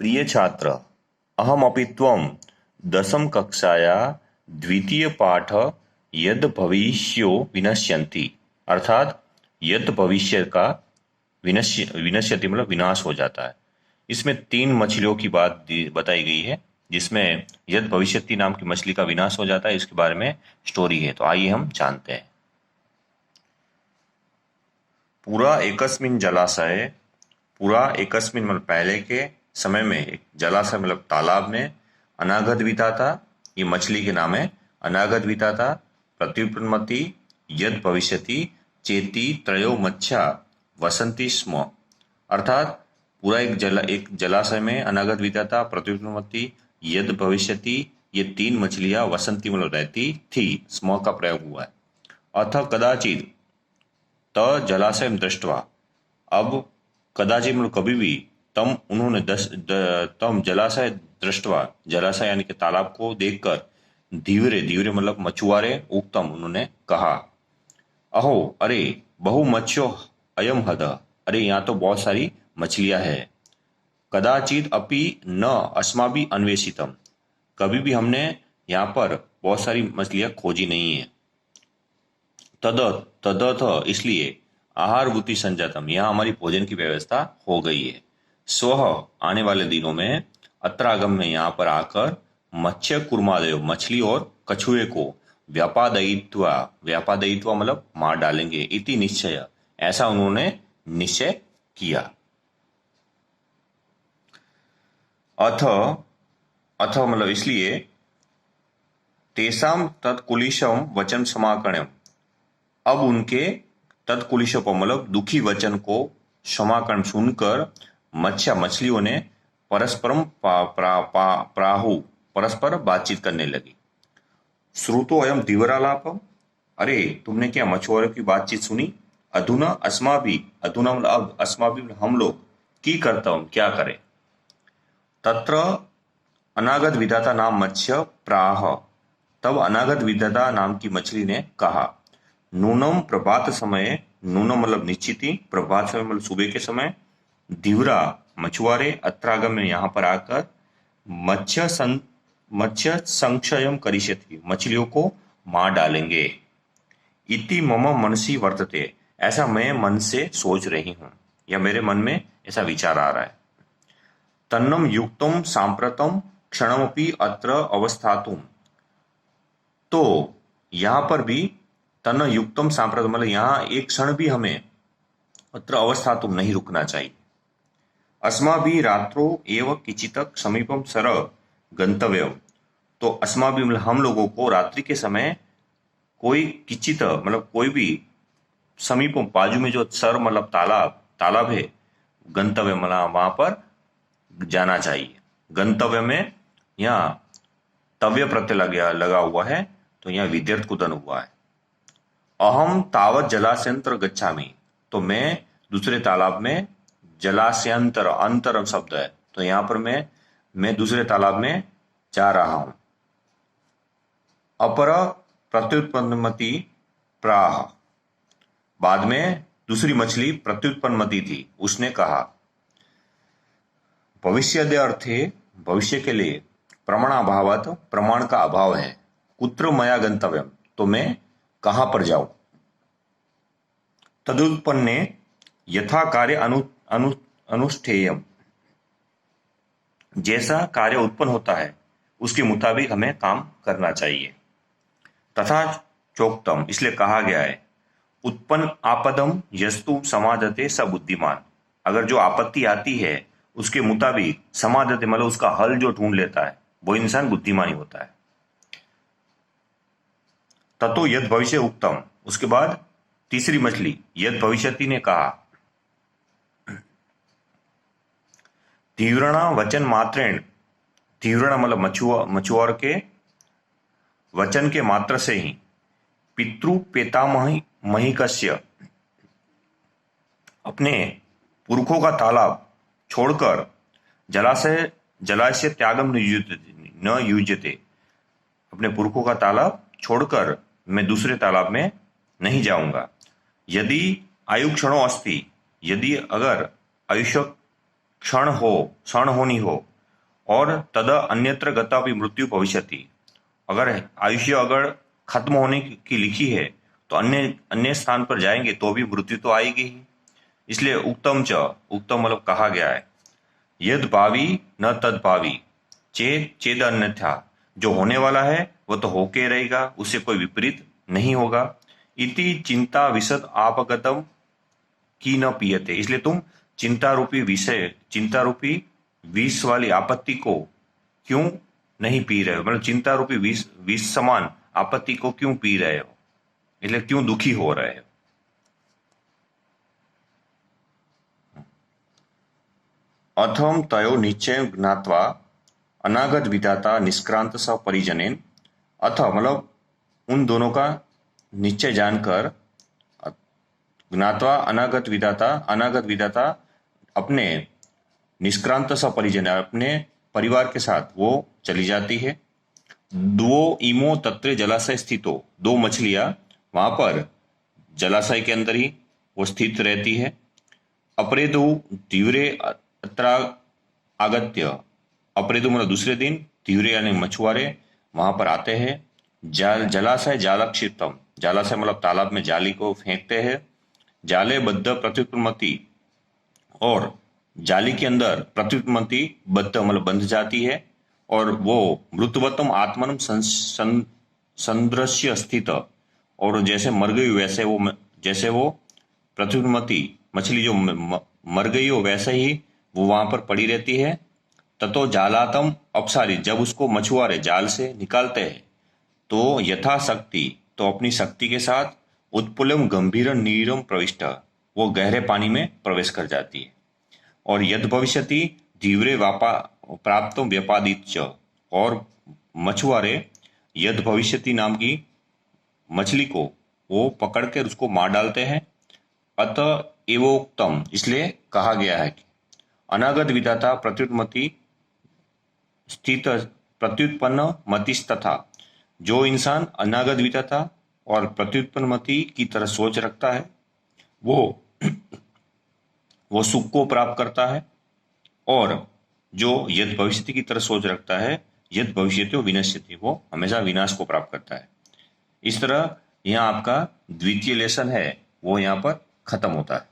प्रिय छात्र, अहमपि त्वं दशमकक्षाया द्वितीयपाठ यद् भविष्यो विनश्यन्ति, अर्थात यद् भविष्य का विनश्यति मतलब विनाश हो जाता है। इसमें 3 मछलियों की बात बताई गई है, जिसमें यद् भविष्यति नाम की मछली का विनाश हो जाता है। इसके बारे में स्टोरी है, तो आइए हम जानते हैं। पुरा एकस्मिन् जलाशये, पुरा एकस्मिन् मतलब पहले के समय में, एक जलाशय मतलब तालाब में, अनागत विधाता, ये मछली के नाम है, अनागत विधाता प्रत्युत्पन्नमति यद् भविष्यति चेति त्रयो मत्स्या वसंति स्म, अर्थात पूरा एक जलाशय में अनागत विधाता, प्रत्युत्पन्नमति, यद् भविष्यति, ये 3 मछलियां वसंती मतलब रहती थी, स्म का प्रयोग हुआ है। अथ कदाचित त जलाशय दृष्टवा, अब कदाचित मतलब कभी भी, तम उन्होंने तम जलाशय दृष्टवा, जलाशय यानी कि तालाब को देखकर, धीवरे धीवरे मतलब मछुआरे, उक्तम उन्होंने कहा, अहो अरे बहु मत्स्यो अयम हद, अरे यहाँ तो बहुत सारी मछलियां है। कदाचित अपि न अस्माभि अन्वेषितम, कभी भी हमने यहाँ पर बहुत सारी मछलियां खोजी नहीं है। तदथ इसलिए, आहार भूति संजातम, यहाँ हमारी भोजन की व्यवस्था हो गई है। स्व आने वाले दिनों में, अत्रागम में यहाँ पर आकर, मत्स्य कुर्मादयो मछली और कछुए को, व्यापादयित्वा, व्यापादयित्वा मतलब मार डालेंगे, इति निश्चय, ऐसा उन्होंने निश्चय किया। अथ अथ मतलब इसलिए, तेसाम तत्कुलिशम वचन समाकर्ण्यम, अब उनके तत्कुलिशों पर मतलब दुखी वचन को क्षमाकरण सुनकर मछलियों ने परस्परम प्राहु, परस्पर बातचीत करने लगी। श्रुतो अयम धीवरालापम, अरे तुमने क्या मछुआरों की बातचीत सुनी। अधुना अस्माभि, अधुना मतलब अब, अस्माभि हम लोग, की करता हूं क्या करें। तत्र अनागत विधाता नाम मत्स्य प्राह, तब अनागत विधाता नाम की मछली ने कहा, नूनम प्रभात समय, नूनम मतलब निश्चित ही, प्रभात समय मतलब सुबह के समय, धीवरा मछुआरे, अत्रागम में यहाँ पर आकर, मत्स्य संक्षयम करिष्यति, मछलियों को मार डालेंगे। इति मम मनसी वर्तते, ऐसा मैं मन से सोच रही हूं, या मेरे मन में ऐसा विचार आ रहा है। तन्नम युक्तम सांप्रतम क्षणमपि अत्र अवस्थातुम, तो यहां पर भी तन युक्तम सांप्रतम मतलब यहां एक क्षण भी हमें अत्र अवस्थातुम नहीं रुकना चाहिए। अस्माभि रात्रो एव किचित समीपम सर गंतव्यम, तो अस्माभि मतलब हम लोगों को रात्रि के समय कोई किचित मतलब कोई भी, समीपम बाजू में जो सर मतलब तालाब है, गंतव्य मतलब वहां पर जाना चाहिए। गंतव्य में यहाँ तव्य प्रत्यय लगा हुआ है, तो यहाँ विद्यर्थ कुतन हुआ है। अहम तावत जलाशयंतर गच्छामि, तो मैं दूसरे तालाब में, जलाशयंतर अंतर शब्द है, तो यहां पर मैं दूसरे तालाब में जा रहा हूं। अपर प्रत्युत्पन्नमति प्राह, बाद में दूसरी मछली प्रत्युत्पन्नमति थी, उसने कहा, भविष्य अर्थे, भविष्य के लिए, प्रमाणाभावत, प्रमाण का अभाव है, कुत्र मया गंतव्यम, तो मैं कहां पर जाऊं। तदुत्पन्ने यथा कार्य अनुष्ठेयम, जैसा कार्य उत्पन्न होता है उसके मुताबिक हमें काम करना चाहिए। तथा चोक्तम, इसलिए कहा गया है, उत्पन्न आपदम यस्तु समादते स बुद्धिमान, अगर जो आपत्ति आती है उसके मुताबिक समादते मतलब उसका हल जो ढूंढ लेता है, वो इंसान बुद्धिमानी होता है। ततो यद भविष्य उक्तम, उसके बाद तीसरी मछली यद भविष्यति ने कहा, तीव्रणा वचन मात्रेण, तीव्रणा मतलब मछुआर के वचन के मात्र से ही, पितृ पितामहिकस्य, अपने पुरखों का तालाब छोड़कर, जलाशय त्यागम न युज्यते, अपने पुरखों का तालाब छोड़कर मैं दूसरे तालाब में नहीं जाऊंगा। यदि आयु क्षणों अस्ति, यदि अगर आयुष्य क्षण होनी हो, और तद अन्यत्र गता भी मृत्यु भविष्यति। अगर आयुष्य अगर खत्म होने की लिखी है तो अन्य अन्य स्थान पर जाएंगे तो भी मृत्यु तो आएगी ही। इसलिए उक्तम च, उक्तम मतलब कहा गया है, यद भावी न तद भावी चेद चेद अन्यथा, जो होने वाला है वो तो होके रहेगा, उससे कोई विपरीत नहीं होगा। इति चिंता विशद आपगतम की न पियते, इसलिए तुम चिंता रूपी विषय, चिंता रूपी विष वाली आपत्ति को क्यों नहीं पी रहे हो, मतलब चिंता रूपी विष विष समान आपत्ति को क्यों पी रहे हो, इसलिए क्यों दुखी हो रहे हो। अथम तयो निश्चय ज्ञात्वा अनागत विधाता निष्क्रांत स परिजनेन, अथ मतलब उन दोनों का निश्चय जानकर, ज्ञात्वा अनागत विधाता अपने निष्क्रांत स परिजन अपने परिवार के साथ वो चली जाती है। द्वो इमो तत्रे जलाशय स्थितो, दो मछलियां वहां पर जलाशय के अंदर ही वो स्थित रहती है। अपरेदु तीव्रे अत्रा आगत्य, अपरेदु मतलब दूसरे दिन, तीव्रे यानी मछुआरे वहां पर आते हैं। जलाशय जालक्षिप्तम, जलाशय मतलब तालाब में जाली को फेंकते हैं। जाले बद्ध प्रत्युत्पन्नति, और जाली के अंदर प्रत्युत्पन्नति बद्ध मतलब बंध जाती है। और वो मृतवतम आत्मनम संदृश्य स्थित, और जैसे मर गई वैसे वो, जैसे वो प्रत्युत्पन्नति मछली जो मर गई हो वैसे ही वो वहां पर पड़ी रहती है। ततो जालातम अपसारी, जब उसको मछुआरे जाल से निकालते हैं तो यथाशक्ति, तो अपनी शक्ति के साथ, उत्पुलम गंभीर नीरम प्रविष्ट, वो गहरे पानी में प्रवेश कर जाती है। और यद भविष्यति धीव्रे वापा प्राप्त व्यपादित च, और मछुआरे यद भविष्यति नाम की मछली को वो पकड़कर उसको मार डालते हैं। अतः एवोक्तम, इसलिए कहा गया है कि अनागत विधाता प्रत्युत्पन्नति स्थित प्रत्युत्पन्न मतिस्तथा, जो इंसान अनागत विधाता और प्रत्युत्पन्नति की तरह सोच रखता है वो सुख को प्राप्त करता है। और जो यद भविष्यति की तरह सोच रखता है, यद भविष्यति विनश्यति, वो हमेशा विनाश को प्राप्त करता है। इस तरह यहाँ आपका द्वितीय लेसन है वो यहाँ पर खत्म होता है।